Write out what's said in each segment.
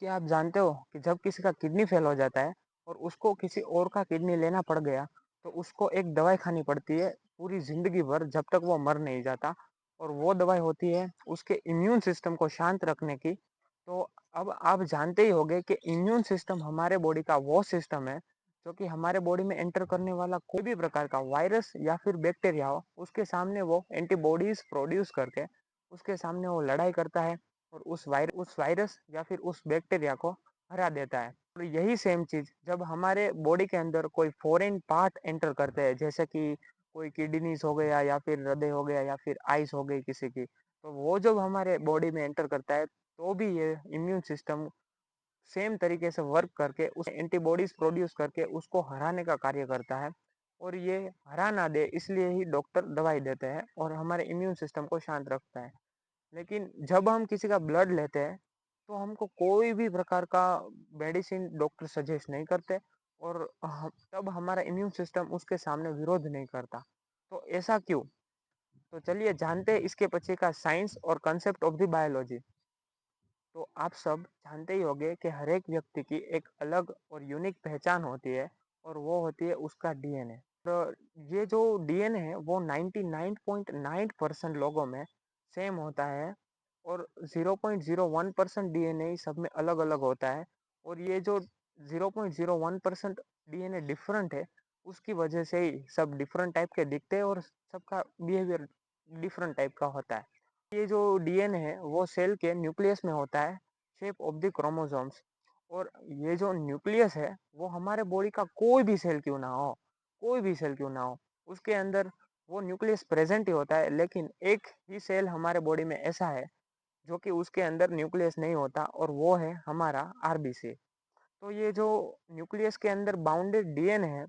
क्या आप जानते हो कि जब किसी का किडनी फेल हो जाता है और उसको किसी और का किडनी लेना पड़ गया, तो उसको एक दवाई खानी पड़ती है पूरी जिंदगी भर जब तक वो मर नहीं जाता। और वो दवाई होती है उसके इम्यून सिस्टम को शांत रखने की। तो अब आप जानते ही होंगे कि इम्यून सिस्टम हमारे बॉडी का वो सिस्टम है जो कि हमारे बॉडी में एंटर करने वाला कोई भी प्रकार का वायरस या फिर बैक्टीरिया हो, उसके सामने वो एंटीबॉडीज प्रोड्यूस करके उसके सामने वो लड़ाई करता है और उस वायरस या फिर उस बैक्टीरिया को हरा देता है। और यही सेम चीज जब हमारे बॉडी के अंदर कोई फॉरेन पार्ट एंटर करते हैं, जैसे कि कोई किडनीज हो गया या फिर हृदय हो गया या फिर आइस हो गई किसी की, तो वो जब हमारे बॉडी में एंटर करता है तो भी ये इम्यून सिस्टम सेम तरीके से वर्क करके उस एंटीबॉडीज प्रोड्यूस करके उसको हराने का कार्य करता है। और ये हरा ना दे इसलिए ही डॉक्टर दवाई देते हैं और हमारे इम्यून सिस्टम को शांत रखता है। लेकिन जब हम किसी का ब्लड लेते हैं तो हमको कोई भी प्रकार का मेडिसिन डॉक्टर सजेस्ट नहीं करते और तब हमारा इम्यून सिस्टम उसके सामने विरोध नहीं करता। तो ऐसा क्यों? तो चलिए जानते हैं इसके पीछे का साइंस और कंसेप्ट ऑफ द बायोलॉजी। तो आप सब जानते ही होंगे कि हर एक व्यक्ति की एक अलग और यूनिक पहचान होती है और वो होती है उसका डीएनए। तो ये जो डीएनए है वो 99.9% लोगों में सेम होता है और 0.01% डीएनए सब में अलग अलग होता है। और ये जो 0.01% डीएनए डिफरेंट है, उसकी वजह से ही सब डिफरेंट टाइप के दिखते हैं और सबका बिहेवियर डिफरेंट टाइप का होता है। ये जो डीएनए है वो सेल के न्यूक्लियस में होता है, शेप ऑफ द क्रोमोसोम्स। और ये जो न्यूक्लियस है वो हमारे बॉडी का कोई भी सेल क्यों ना हो, कोई भी सेल क्यों ना हो, उसके अंदर वो न्यूक्लियस प्रेजेंट ही होता है। लेकिन एक ही सेल हमारे बॉडी में ऐसा है जो कि उसके अंदर न्यूक्लियस नहीं होता और वो है हमारा आरबीसी। तो ये जो न्यूक्लियस के अंदर बाउंडेड डीएनए है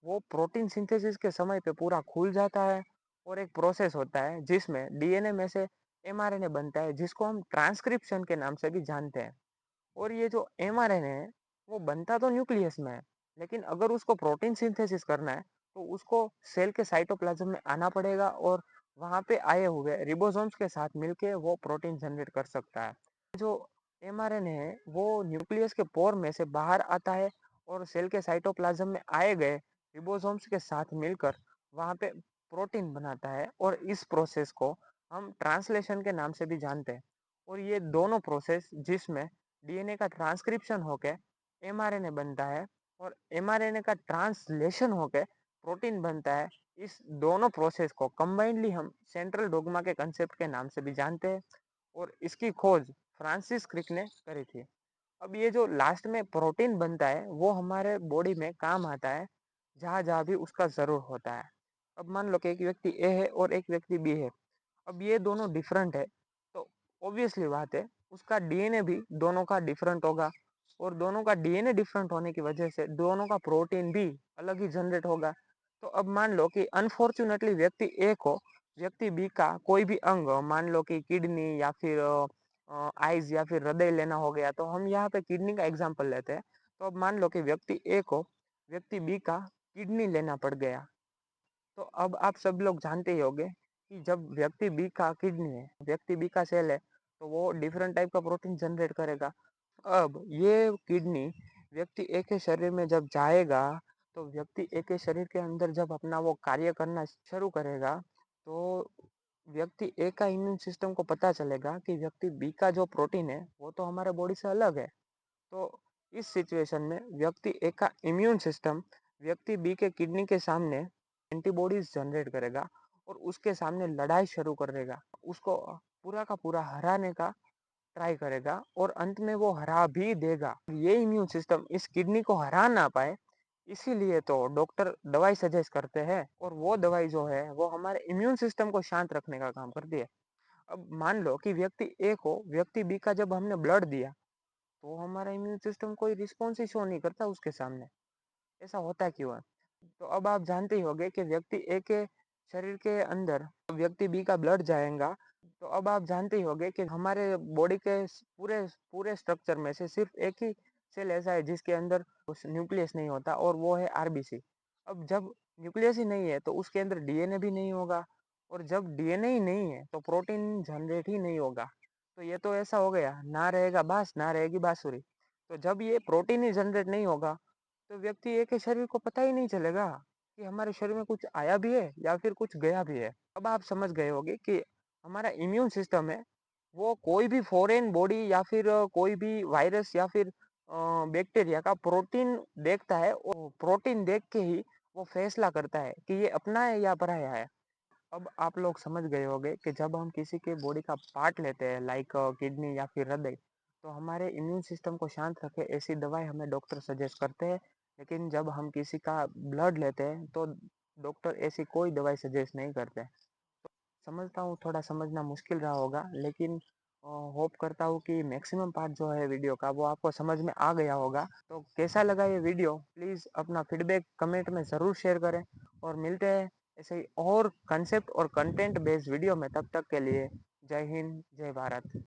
वो प्रोटीन सिंथेसिस के समय पे पूरा खुल जाता है और एक प्रोसेस होता है जिसमें डीएनए में से एमआरएनए बनता है, जिसको हम ट्रांसक्रिप्शन के नाम से भी जानते हैं। और ये जो एमआरएनए है वो बनता तो न्यूक्लियस में है, लेकिन अगर उसको प्रोटीन सिंथेसिस करना है तो उसको सेल के साइटोप्लाज्म में आना पड़ेगा और वहां पे आए हुए रिबोसोम्स के साथ मिलके वो प्रोटीन जनरेट कर सकता है। जो एमआरएनए है वो न्यूक्लियस के पोर में से बाहर आता है और सेल के साइटोप्लाज्म में आए गए रिबोसोम्स के साथ मिलकर वहां पे प्रोटीन बनाता है और इस प्रोसेस को हम ट्रांसलेशन के नाम से भी जानते हैं। और ये दोनों प्रोसेस जिसमें डीएनए का ट्रांसक्रिप्शन होके एमआरएनए बनता है और एमआरएनए का ट्रांसलेशन होके प्रोटीन बनता है, इस दोनों प्रोसेस को कंबाइंडली हम सेंट्रल डोग्मा के कंसेप्ट के नाम से भी जानते हैं। और इसकी खोज फ्रांसिस क्रिक ने करी थी। अब ये जो लास्ट में प्रोटीन बनता है वो हमारे बॉडी में काम आता है जहां जहां भी उसका जरूर होता है। अब मान लो कि एक व्यक्ति ए है और एक व्यक्ति बी है, अब ये दोनों डिफरेंट है, तो ऑब्वियसली बात है उसका डीएनए भी दोनों का डिफरेंट होगा। और दोनों का डीएनए डिफरेंट होने की वजह से दोनों का प्रोटीन भी अलग ही जनरेट होगा। तो अब मान लो कि अनफॉर्चुनेटली व्यक्ति ए को व्यक्ति बी का कोई भी अंग, मान लो कि किडनी या फिर आइज या फिर हृदय लेना हो गया, तो हम यहाँ पे किडनी का एग्जांपल लेते हैं। तो अब मान लो कि व्यक्ति ए को व्यक्ति बी का किडनी लेना पड़ गया। तो अब आप सब लोग जानते ही होंगे कि जब व्यक्ति बी का किडनी है, व्यक्ति बी का सेल है, तो वो डिफरेंट टाइप का प्रोटीन जनरेट करेगा। अब ये किडनी व्यक्ति ए के शरीर में जब जाएगा, तो व्यक्ति ए के शरीर के अंदर जब अपना वो कार्य करना शुरू करेगा, तो व्यक्ति ए का इम्यून सिस्टम को पता चलेगा कि व्यक्ति बी का जो प्रोटीन है वो तो हमारे बॉडी से अलग है। तो इस सिचुएशन में व्यक्ति ए का इम्यून सिस्टम व्यक्ति बी के किडनी के सामने एंटीबॉडीज जनरेट करेगा और उसके सामने लड़ाई शुरू कर देगा, उसको पूरा का पूरा हराने का ट्राई करेगा और अंत में वो हरा भी देगा। ये इम्यून सिस्टम इस किडनी को हरा ना पाए, इसीलिए तो डॉक्टर दवाई सजेस्ट करते हैं और वो दवाई जो है वो हमारे इम्यून सिस्टम को शांत रखने का काम करती है। अब मान लो कि व्यक्ति ए को व्यक्ति बी का जब हमने ब्लड दिया, तो हमारा इम्यून सिस्टम कोई रिस्पॉन्स ही शो नहीं करता उसके सामने। ऐसा होता क्यों है? तो अब आप जानते ही होंगे कि व्यक्ति ए के शरीर के अंदर व्यक्ति बी का ब्लड जाएगा, तो अब आप जानते ही होंगे कि हमारे बॉडी के पूरे पूरे स्ट्रक्चर में से सिर्फ एक ही सेल ऐसा है जिसके अंदर उस न्यूक्लियस नहीं होता और वो है आरबीसी। अब जब न्यूक्लियस ही नहीं है तो उसके अंदर डीएनए भी नहीं होगा और जब डीएनए ही नहीं है तो प्रोटीन जनरेट ही नहीं होगा। तो ये तो ऐसा हो गया, ना रहेगा बांस ना रहेगी बांसुरी। तो जब ये प्रोटीन ही जनरेट नहीं होगा तो व्यक्ति एक के शरीर को पता ही नहीं चलेगा कि हमारे शरीर में कुछ आया भी है या फिर कुछ गया भी है। अब आप समझ गए होंगे कि हमारा इम्यून सिस्टम है वो कोई भी फॉरेन बॉडी या फिर कोई भी वायरस या फिर बैक्टीरिया का प्रोटीन देखता है और प्रोटीन देख के ही वो फैसला करता है कि ये अपना है या पराया है। अब आप लोग समझ गए होंगे कि जब हम किसी के बॉडी का पार्ट लेते हैं लाइक किडनी या फिर हृदय, तो हमारे इम्यून सिस्टम को शांत रखे ऐसी दवाई हमें डॉक्टर सजेस्ट करते हैं। लेकिन जब हम किसी का ब्लड लेते हैं तो डॉक्टर ऐसी कोई दवाई सजेस्ट नहीं करते। समझता हूँ थोड़ा समझना मुश्किल रहा होगा, लेकिन होप करता हूँ कि मैक्सिमम पार्ट जो है वीडियो का वो आपको समझ में आ गया होगा। तो कैसा लगा ये वीडियो प्लीज़ अपना फीडबैक कमेंट में ज़रूर शेयर करें। और मिलते हैं ऐसे ही और कंसेप्ट और कंटेंट बेस्ड वीडियो में, तब तक के लिए जय हिंद जय भारत।